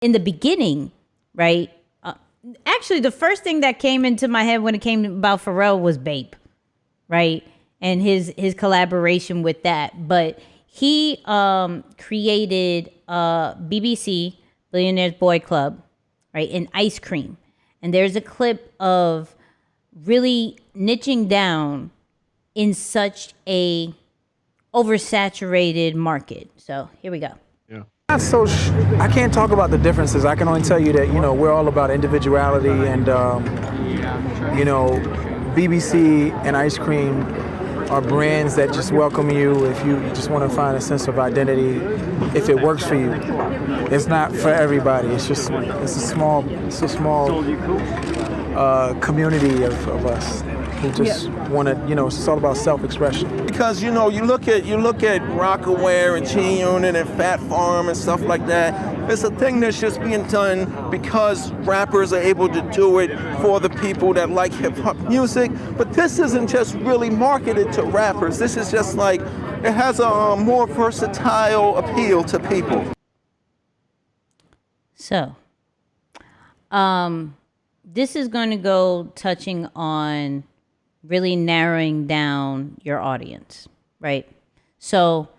in the beginning, right? Actually, the first thing that came into my head when it came about Pharrell was Bape, right? And his collaboration with that. But he created BBC, Billionaire's Boy Club, right? And Ice Cream. And there's a clip of really niching down in such a oversaturated market. So here we go. Yeah. I can't talk about the differences. I can only tell you that, we're all about individuality and, BBC and Ice Cream are brands that just welcome you if you just want to find a sense of identity, if it works for you. It's not for everybody. It's a small community of us who just want to, it's all about self-expression. Because you look at Rockaware and G-Unit and Fat Farm and stuff like that. It's a thing that's just being done because rappers are able to do it for the people that like hip hop music. But this isn't just really marketed to rappers. This is just like it has a more versatile appeal to people. So, this is going to go touching on really narrowing down your audience, right? So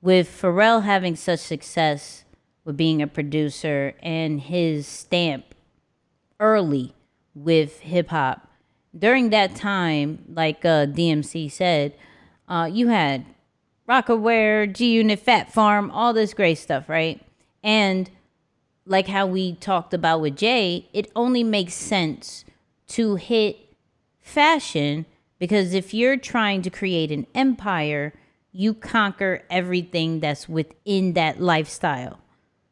with Pharrell having such success with being a producer and his stamp early with hip hop, during that time, like DMC said, you had Rockaware, G-Unit, Fat Farm, all this great stuff, right? And like how we talked about with Jay, it only makes sense to hit fashion because if you're trying to create an empire, you conquer everything that's within that lifestyle.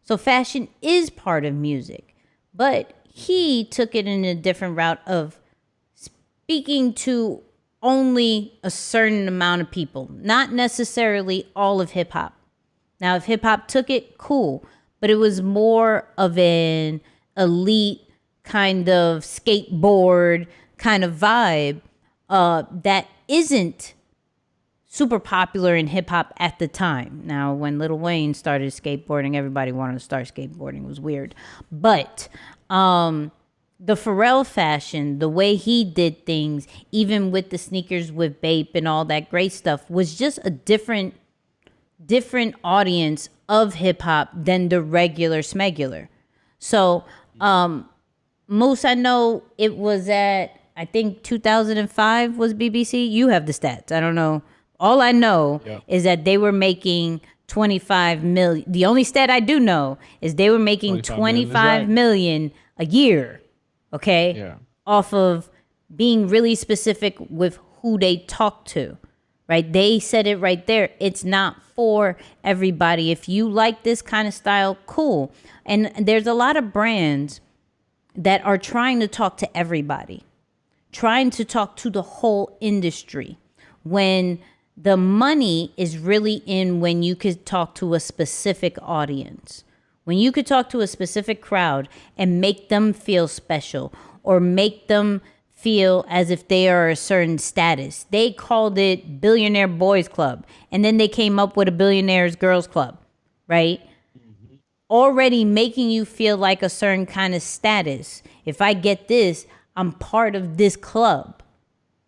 So fashion is part of music, but he took it in a different route of speaking to only a certain amount of people, not necessarily all of hip hop. Now, if hip hop took it, cool, but it was more of an elite kind of skateboard kind of vibe that isn't super popular in hip hop at the time. Now, when Lil Wayne started skateboarding, everybody wanted to start skateboarding. It was weird. But the Pharrell fashion, the way he did things, even with the sneakers with Bape and all that great stuff, was just a different audience of hip hop than the regular smegular. So, Moose, I know it was at, I think 2005 was BBC. You have the stats. I don't know. All I know is that they were making 25 million. The only stat I do know is they were making 25 million a year. Okay. Yeah. Off of being really specific with who they talk to, right? They said it right there. It's not for everybody. If you like this kind of style, cool. And there's a lot of brands that are trying to talk to everybody, trying to talk to the whole industry, when the money is really in when you could talk to a specific audience, when you could talk to a specific crowd and make them feel special or make them feel as if they are a certain status. They called it Billionaire Boys Club, and then they came up with a Billionaires Girls Club, right? Mm-hmm. Already making you feel like a certain kind of status. If I get this, I'm part of this club,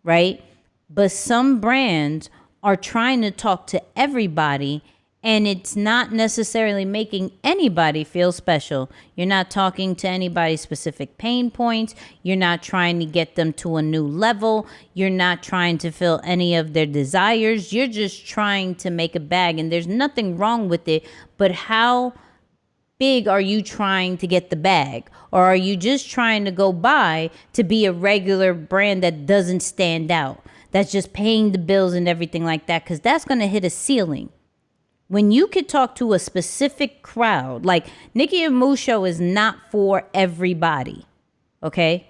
right? But some brands are trying to talk to everybody, and it's not necessarily making anybody feel special. You're not talking to anybody's specific pain points. You're not trying to get them to a new level. You're not trying to fill any of their desires. You're just trying to make a bag, and there's nothing wrong with it. But how big are you trying to get the bag? Or are you just trying to go by to be a regular brand that doesn't stand out, that's just paying the bills and everything like that? Because that's going to hit a ceiling. When you could talk to a specific crowd, like Nicky and Moose show is not for everybody, okay?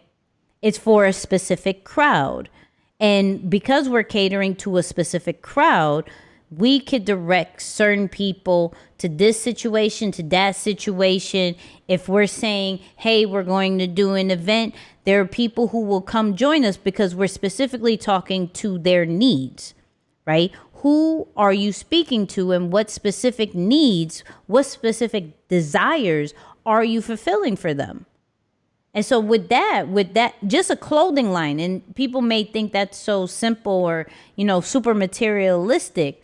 It's for a specific crowd. And because we're catering to a specific crowd, we could direct certain people to this situation, to that situation. If we're saying, hey, we're going to do an event, there are people who will come join us because we're specifically talking to their needs, right? Who are you speaking to, and what specific needs, what specific desires are you fulfilling for them? And so with that, just a clothing line, and people may think that's so simple or, super materialistic,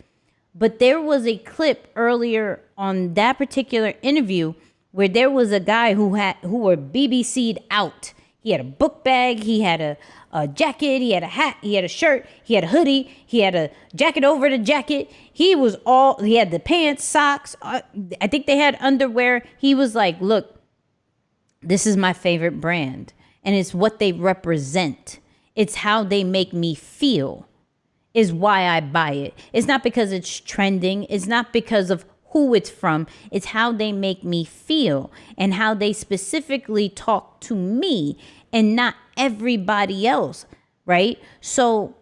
but there was a clip earlier on that particular interview where there was a guy who were BBC'd out. He had a book bag, he had a jacket, he had a hat, he had a shirt, he had a hoodie, he had a jacket over the jacket. He had the pants, socks. I think they had underwear. He was like, look, this is my favorite brand. And it's what they represent. It's how they make me feel is why I buy it. It's not because it's trending. It's not because of who it's from. It's how they make me feel and how they specifically talk to me and not everybody else, right? So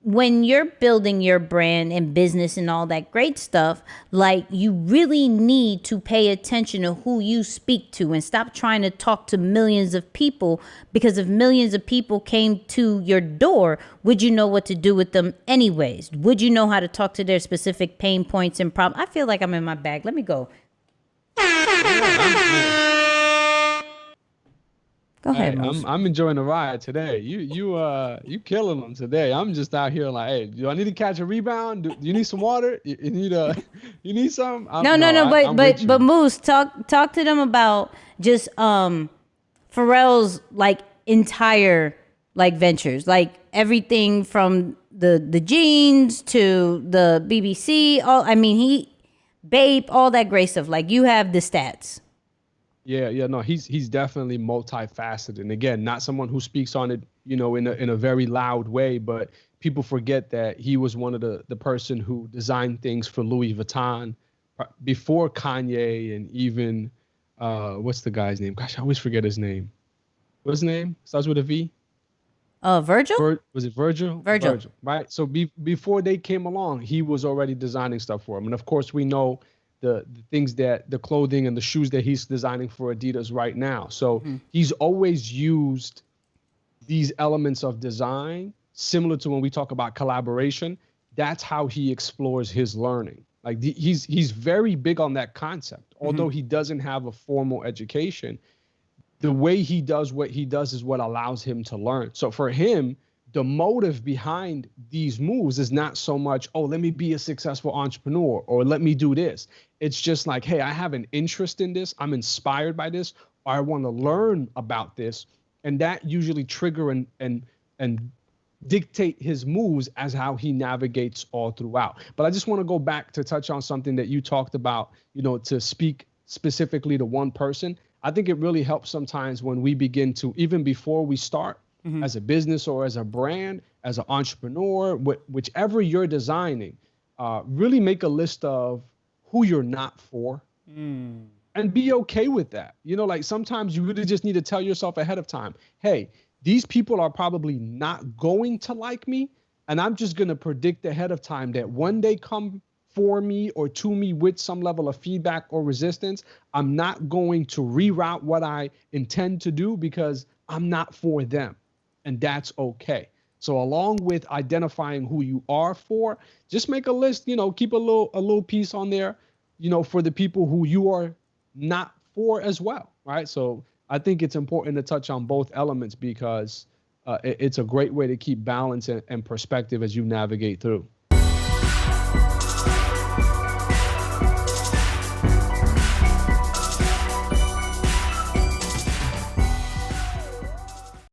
when you're building your brand and business and all that great stuff, like, you really need to pay attention to who you speak to and stop trying to talk to millions of people, because if millions of people came to your door, would you know what to do with them anyways? Would you know how to talk to their specific pain points and problems? I feel like I'm in my bag. Let me go. Go ahead, Hey, I'm enjoying the ride today. You killing them today. I'm just out here like, hey, do I need to catch a rebound? Do you need some water? You need you need some? But Moose, talk to them about just Pharrell's like entire like ventures, like everything from the jeans to the BBC. All that great stuff. Like, you have the stats. Yeah, no, he's definitely multifaceted. And again, not someone who speaks on it, in a very loud way, but people forget that he was one of the person who designed things for Louis Vuitton before Kanye, and even what's the guy's name? Gosh, I always forget his name. What's his name? Starts with a V. Virgil? Was it Virgil? Virgil, right? So before they came along, he was already designing stuff for him. And of course, we know the things that the clothing and the shoes that he's designing for Adidas right now. So he's always used these elements of design, similar to when we talk about collaboration. That's how he explores his learning. Like, he's very big on that concept. Although he doesn't have a formal education, the way he does what he does is what allows him to learn. So for him, the motive behind these moves is not so much, oh, let me be a successful entrepreneur or let me do this. It's just like, hey, I have an interest in this. I'm inspired by this. Or I want to learn about this. And that usually trigger and dictate his moves as how he navigates all throughout. But I just want to go back to touch on something that you talked about, to speak specifically to one person. I think it really helps sometimes when we begin to, even before we start, as a business or as a brand, as an entrepreneur, whichever you're designing, really make a list of who you're not for and be okay with that. Like, sometimes you really just need to tell yourself ahead of time, hey, these people are probably not going to like me. And I'm just going to predict ahead of time that when they come for me or to me with some level of feedback or resistance, I'm not going to reroute what I intend to do because I'm not for them. And that's okay. So along with identifying who you are for, just make a list, keep a little piece on there, for the people who you are not for as well, right? So I think it's important to touch on both elements because it's a great way to keep balance and perspective as you navigate through.